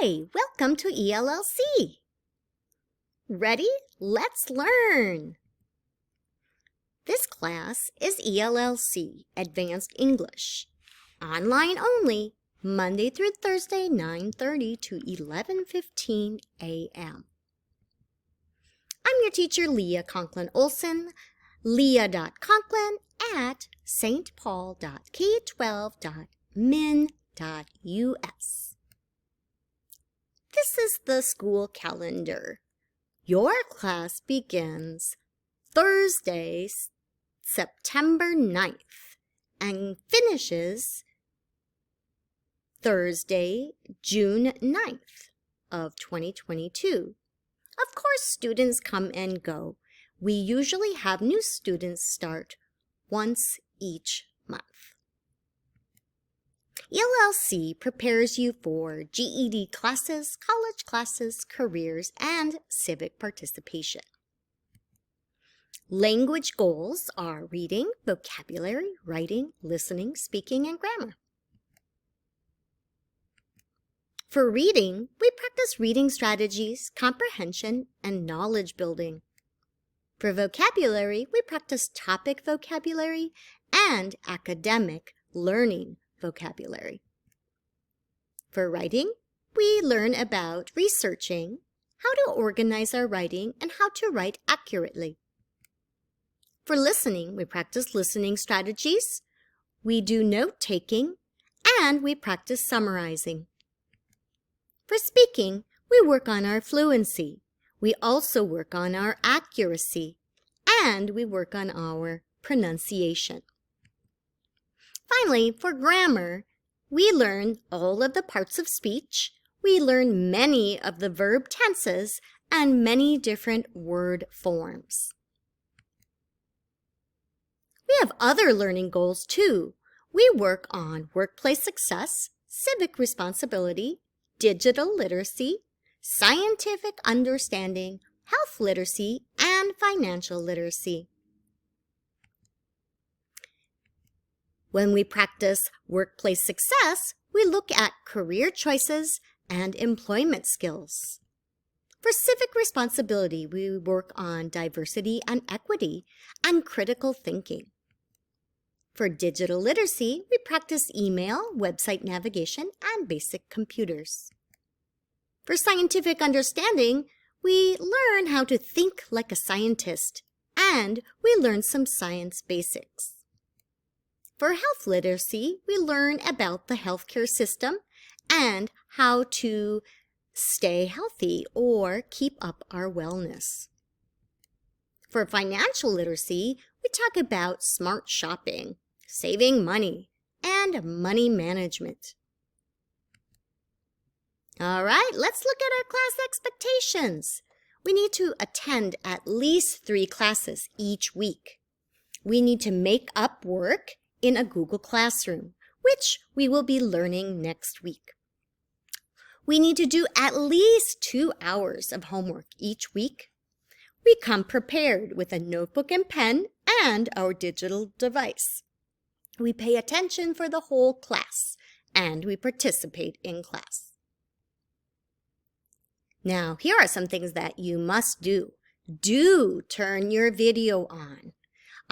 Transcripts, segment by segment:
Hi, welcome to ELLC. Ready? Let's learn. This class is ELLC, Advanced English. Online only, Monday through Thursday, 9:30 to 11:15 a.m. I'm your teacher, Leah Conklin Olson, leah.conklin@stpaul.k12.min.us. This is the school calendar. Your class begins Thursday, September 9th and finishes Thursday, June 9th of 2022. Of course, students come and go. We usually have new students start once each month. ELLC prepares you for GED classes, college classes, careers, and civic participation. Language goals are reading, vocabulary, writing, listening, speaking, and grammar. For reading, we practice reading strategies, comprehension, and knowledge building. For vocabulary, we practice topic vocabulary and academic learning vocabulary. For writing, we learn about researching, how to organize our writing, and how to write accurately. For listening, we practice listening strategies, we do note-taking, and we practice summarizing. For speaking, we work on our fluency. We also work on our accuracy, and we work on our pronunciation. Finally, for grammar, we learn all of the parts of speech, we learn many of the verb tenses, and many different word forms. We have other learning goals too. We work on workplace success, civic responsibility, digital literacy, scientific understanding, health literacy, and financial literacy. When we practice workplace success, we look at career choices and employment skills. For civic responsibility, we work on diversity and equity and critical thinking. For digital literacy, we practice email, website navigation, and basic computers. For scientific understanding, we learn how to think like a scientist, and we learn some science basics. For health literacy, we learn about the healthcare system and how to stay healthy or keep up our wellness. For financial literacy, we talk about smart shopping, saving money, and money management. All right, let's look at our class expectations. We need to attend at least 3 classes each week. We need to make up work in a Google Classroom, which we will be learning next week. We need to do at least 2 hours of homework each week. We come prepared with a notebook and pen and our digital device. We pay attention for the whole class, and we participate in class. Now, here are some things that you must do. Do turn your video on.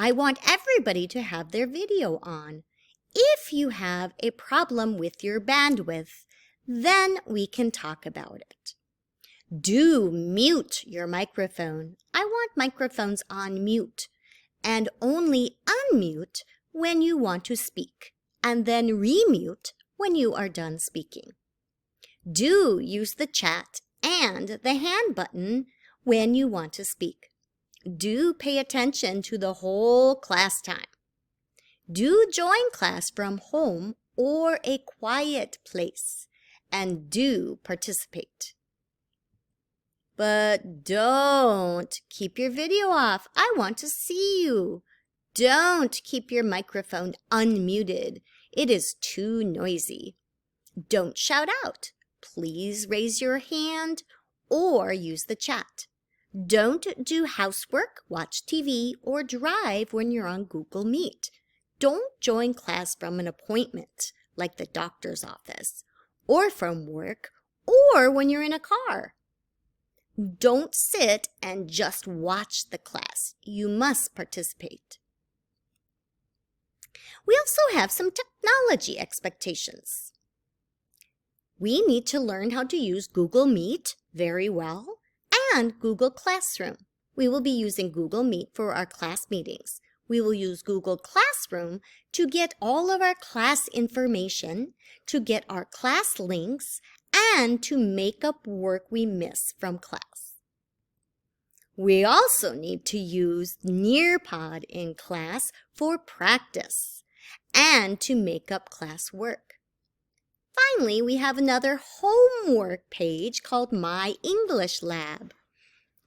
I want everybody to have their video on. If you have a problem with your bandwidth, then we can talk about it. Do mute your microphone. I want microphones on mute, and only unmute when you want to speak, and then remute when you are done speaking. Do use the chat and the hand button when you want to speak. Do pay attention to the whole class time. Do join class from home or a quiet place, and do participate. But don't keep your video off. I want to see you. Don't keep your microphone unmuted. It is too noisy. Don't shout out. Please raise your hand or use the chat. Don't do housework, watch TV, or drive when you're on Google Meet. Don't join class from an appointment, like the doctor's office, or from work, or when you're in a car. Don't sit and just watch the class. You must participate. We also have some technology expectations. We need to learn how to use Google Meet very well and Google Classroom. We will be using Google Meet for our class meetings. We will use Google Classroom to get all of our class information, to get our class links, and to make up work we miss from class. We also need to use Nearpod in class for practice and to make up class work. Finally, we have another homework page called My English Lab,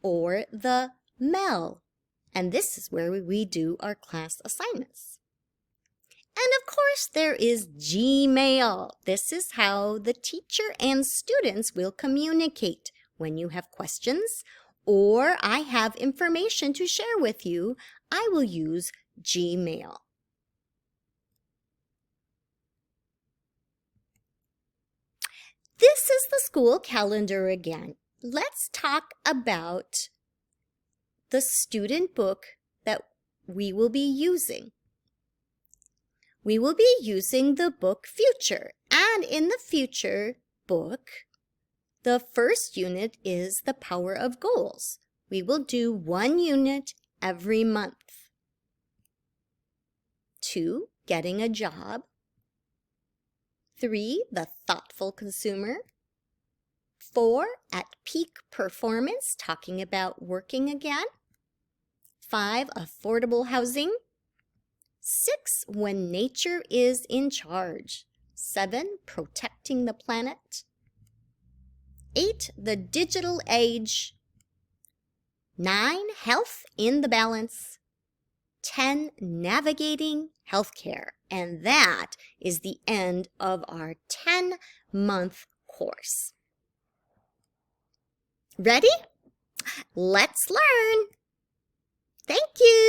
or the MEL, and this is where we do our class assignments. And of course, there is Gmail. This is how the teacher and students will communicate. When you have questions or I have information to share with you, I will use Gmail. This is the school calendar again. Let's talk about the student book that we will be using. We will be using the book Future, and in the Future book, the first unit is the power of goals. We will do 1 unit every month. 2, getting a job. 3, the thoughtful consumer. 4, at peak performance, talking about working again. 5, affordable housing. 6, when nature is in charge. 7, protecting the planet. 8, the digital age. 9, health in the balance. 10, navigating healthcare. And that is the end of our 10-month course. Ready? Let's learn. Thank you.